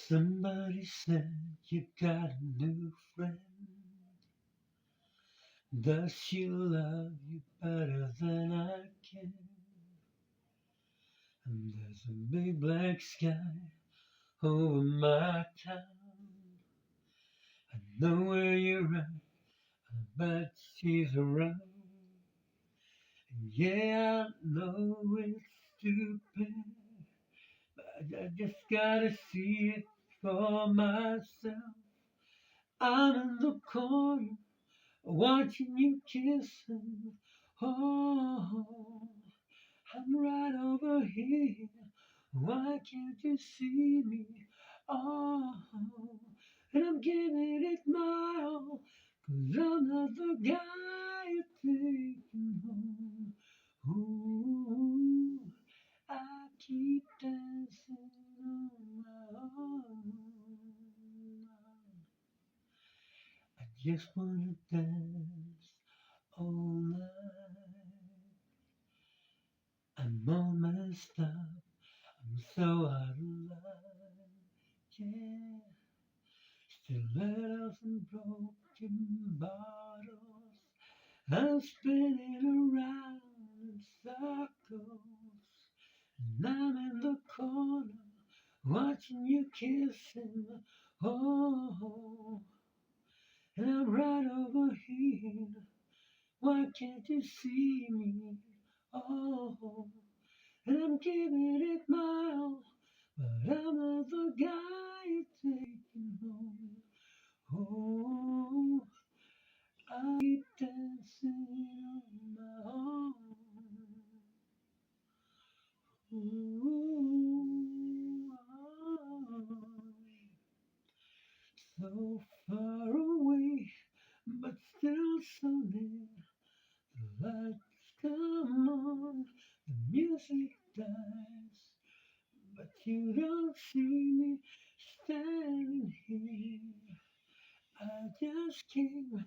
Somebody said you got a new friend. Does she love you better than I can? And there's a big black sky over my town. I know where you're at, I bet she's around. And yeah, I know it's stupid, but I just gotta see it for myself. I'm in the corner watching you kissing. Oh, I'm right over here. Why can't you see me? Oh, and I'm giving it my all. 'Cause I'm not the guy you're taking home. Ooh, I keep dancing on my own. I just wanna dance all night. I'm all messed up, I'm so out of line. Yeah, stilettos and broken bottles. I'm spinning around in circles, and I'm in the corner watching you kissing. Oh, and I'm right over here. Why can't you see me? Oh, and I'm giving it my all, but I'm not the guy you're taking home. Oh, I keep dancing on my own. Ooh, so far away, but still so near. The lights come on, the music dies, but you don't see me standing here. I just came to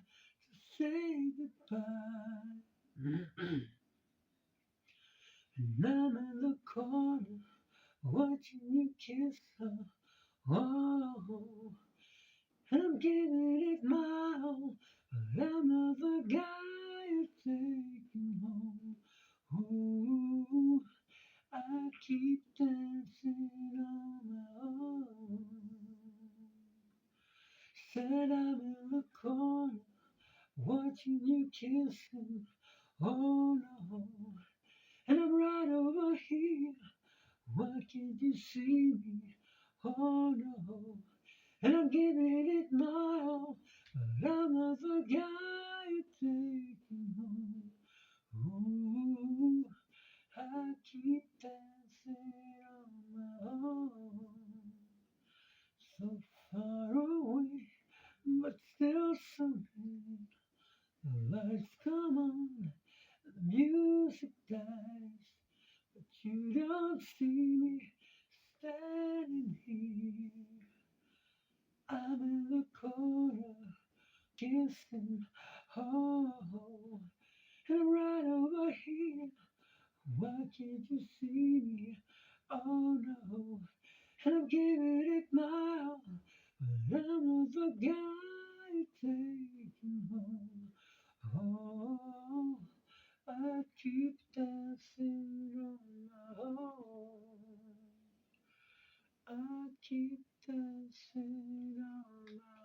say goodbye. And I'm in the corner watching you kiss her. Oh, and I'm giving it my all, but I'm not the guy you're taking home. Ooh, I keep dancing on my own. Said I'm in the corner watching you kissing. Oh no, and I'm right over here. Why can't you see me? Oh no, and I'm giving it my all, but I'm not the guy you're taking home. Ooh, I keep dancing on my own, so far away, but still so near. The lights come on, the music dies, but you don't see me standing here. I'm in the corner, kissing, oh, and I'm right over here. Why can't you see me? Oh no, and I'm giving it my all, but I'm not the guy you're taking home. Oh, I keep dancing on my own. I keep dancing on my own.